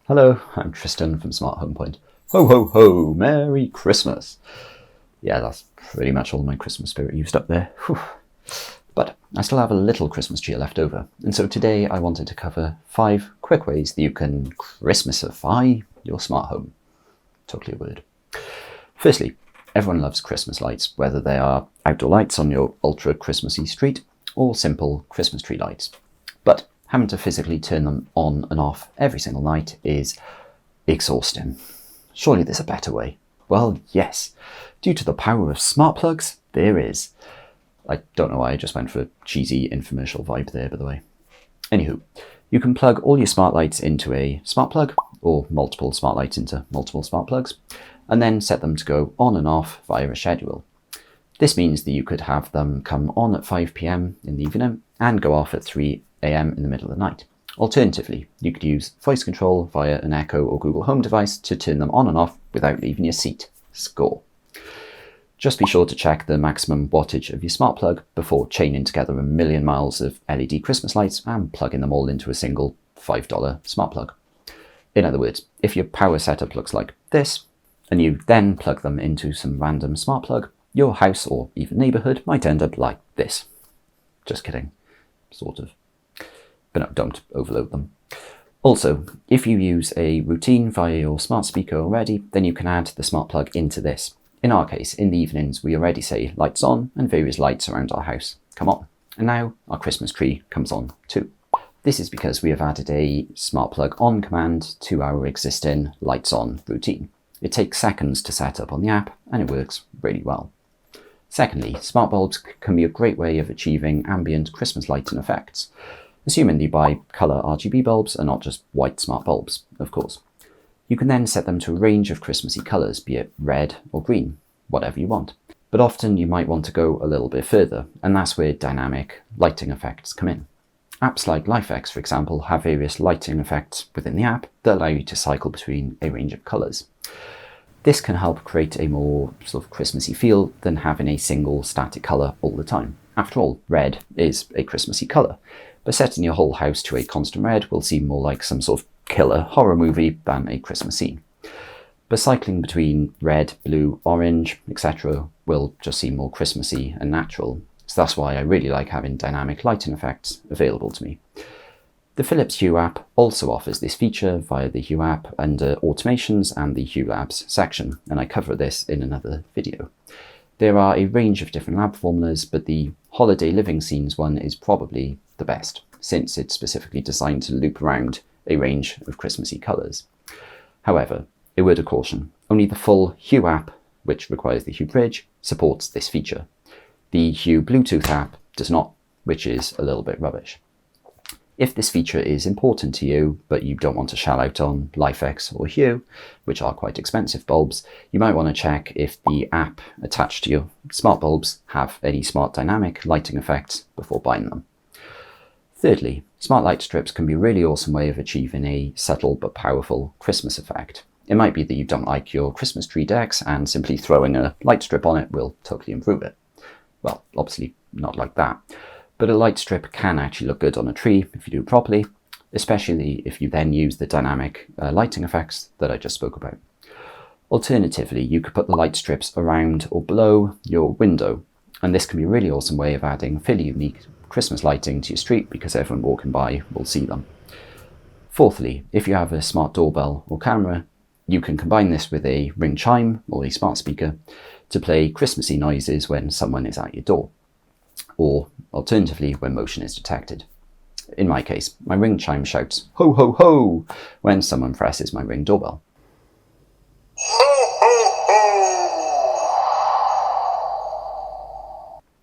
Hello, I'm Tristan from Smart Home Point. Ho ho ho, Merry Christmas! Yeah, that's pretty much all my Christmas spirit used up there. Whew. But I still have a little Christmas cheer left over, and so today I wanted to cover 5 quick ways that you can Christmasify your smart home. Totally a word. Firstly, everyone loves Christmas lights, whether they are outdoor lights on your ultra Christmassy street or simple Christmas tree lights. But having to physically turn them on and off every single night is exhausting. Surely there's a better way. Well, yes. Due to the power of smart plugs, there is. I don't know why I just went for a cheesy infomercial vibe there, by the way. Anywho, you can plug all your smart lights into a smart plug, or multiple smart lights into multiple smart plugs, and then set them to go on and off via a schedule. This means that you could have them come on at 5 PM in the evening and go off at 3 AM in the middle of the night. Alternatively, you could use voice control via an Echo or Google Home device to turn them on and off without leaving your seat. Score. Just be sure to check the maximum wattage of your smart plug before chaining together a million miles of LED Christmas lights and plugging them all into a single $5 smart plug. In other words, if your power setup looks like this, and you then plug them into some random smart plug, your house or even neighbourhood might end up like this. Just kidding. Sort of. But no, don't overload them. Also, if you use a routine via your smart speaker already, then you can add the smart plug into this. In our case, in the evenings, we already say lights on and various lights around our house come on. And now our Christmas tree comes on too. This is because we have added a smart plug on command to our existing lights on routine. It takes seconds to set up on the app and it works really well. Secondly, smart bulbs can be a great way of achieving ambient Christmas lighting effects. Assuming you buy colour RGB bulbs and not just white smart bulbs, of course. You can then set them to a range of Christmassy colours, be it red or green, whatever you want. But often you might want to go a little bit further, and that's where dynamic lighting effects come in. Apps like LifeX, for example, have various lighting effects within the app that allow you to cycle between a range of colours. This can help create a more sort of Christmassy feel than having a single static colour all the time. After all, red is a Christmassy colour. But setting your whole house to a constant red will seem more like some sort of killer horror movie than a Christmas scene. But cycling between red, blue, orange, etc. will just seem more Christmassy and natural. So that's why I really like having dynamic lighting effects available to me. The Philips Hue app also offers this feature via the Hue app under Automations and the Hue Labs section, and I cover this in another video. There are a range of different lab formulas, but the holiday living scenes one is probably the best, since it's specifically designed to loop around a range of Christmassy colours. However, a word of caution, only the full Hue app, which requires the Hue Bridge, supports this feature. The Hue Bluetooth app does not, which is a little bit rubbish. If this feature is important to you, but you don't want to shell out on LifeX or Hue, which are quite expensive bulbs, you might want to check if the app attached to your smart bulbs have any smart dynamic lighting effects before buying them. Thirdly, smart light strips can be a really awesome way of achieving a subtle but powerful Christmas effect. It might be that you don't like your Christmas tree decks and simply throwing a light strip on it will totally improve it. Well, obviously not like that. But a light strip can actually look good on a tree if you do it properly, especially if you then use the dynamic lighting effects that I just spoke about. Alternatively, you could put the light strips around or below your window, and this can be a really awesome way of adding fairly unique Christmas lighting to your street because everyone walking by will see them. Fourthly, if you have a smart doorbell or camera, you can combine this with a Ring chime or a smart speaker to play Christmassy noises when someone is at your door, or alternatively when motion is detected. In my case, my Ring chime shouts "ho ho ho" when someone presses my Ring doorbell.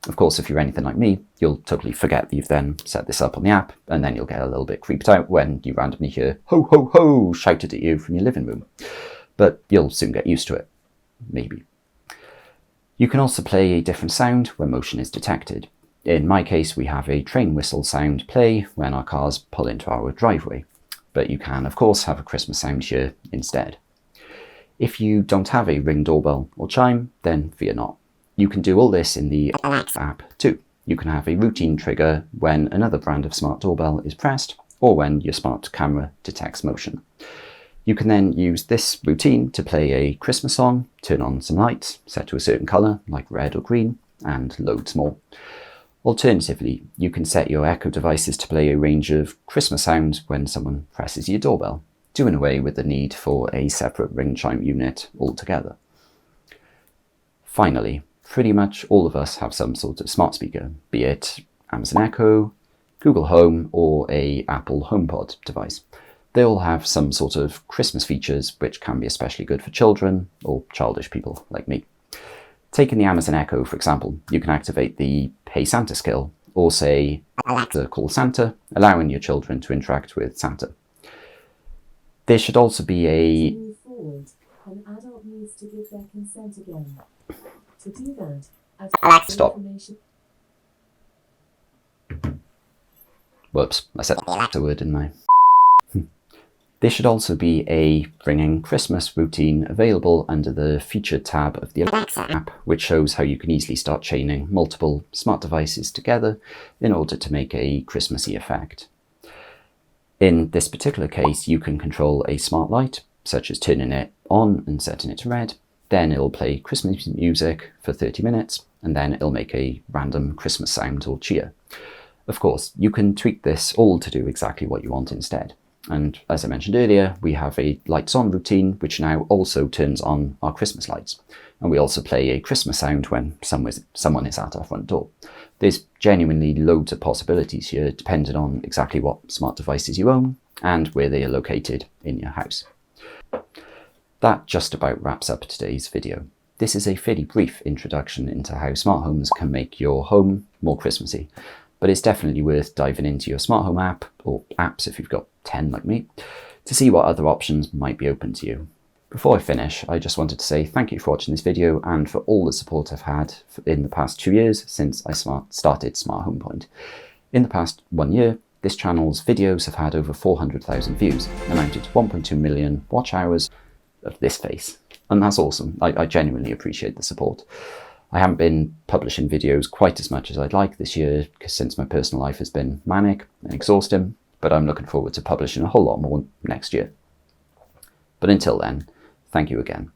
Of course, if you're anything like me, you'll totally forget that you've then set this up on the app, and then you'll get a little bit creeped out when you randomly hear "ho ho ho" shouted at you from your living room. But you'll soon get used to it. Maybe. You can also play a different sound when motion is detected. In my case, we have a train whistle sound play when our cars pull into our driveway. But you can, of course, have a Christmas sound here instead. If you don't have a Ring doorbell or chime, then fear not. You can do all this in the Alexa app too. You can have a routine trigger when another brand of smart doorbell is pressed, or when your smart camera detects motion. You can then use this routine to play a Christmas song, turn on some lights, set to a certain colour, like red or green, and loads more. Alternatively, you can set your Echo devices to play a range of Christmas sounds when someone presses your doorbell, doing away with the need for a separate ring chime unit altogether. Finally, pretty much all of us have some sort of smart speaker, be it Amazon Echo, Google Home, or a Apple HomePod device. They all have some sort of Christmas features which can be especially good for children or childish people like me. Taking the Amazon Echo, for example, you can activate the Hey Santa skill, or say, Alexa call Santa, allowing your children to interact with Santa. There should also be a... To move forward, an adult needs to give their consent again. To do that, Alexa, stop. Whoops, I said the word, didn't I? There should also be a Ringing Christmas routine available under the Featured tab of the Alexa app, which shows how you can easily start chaining multiple smart devices together in order to make a Christmassy effect. In this particular case, you can control a smart light, such as turning it on and setting it to red. Then it'll play Christmas music for 30 minutes, and then it'll make a random Christmas sound or cheer. Of course, you can tweak this all to do exactly what you want instead. And as I mentioned earlier, we have a lights on routine, which now also turns on our Christmas lights. And we also play a Christmas sound when someone is at our front door. There's genuinely loads of possibilities here, depending on exactly what smart devices you own and where they are located in your house. That just about wraps up today's video. This is a fairly brief introduction into how smart homes can make your home more Christmassy. But it's definitely worth diving into your smart home app, or apps if you've got 10 like me, to see what other options might be open to you. Before I finish, I just wanted to say thank you for watching this video and for all the support I've had in the past 2 years since I started Smart Home Point. In the past 1 year, this channel's videos have had over 400,000 views, amounted to 1.2 million watch hours of this face. And that's awesome. I genuinely appreciate the support. I haven't been publishing videos quite as much as I'd like this year, because since my personal life has been manic and exhausting, but I'm looking forward to publishing a whole lot more next year. But until then, thank you again.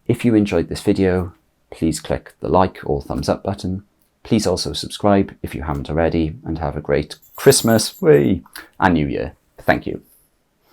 If you enjoyed this video, please click the like or thumbs up button. Please also subscribe if you haven't already, and have a great Christmas and New Year. Thank you.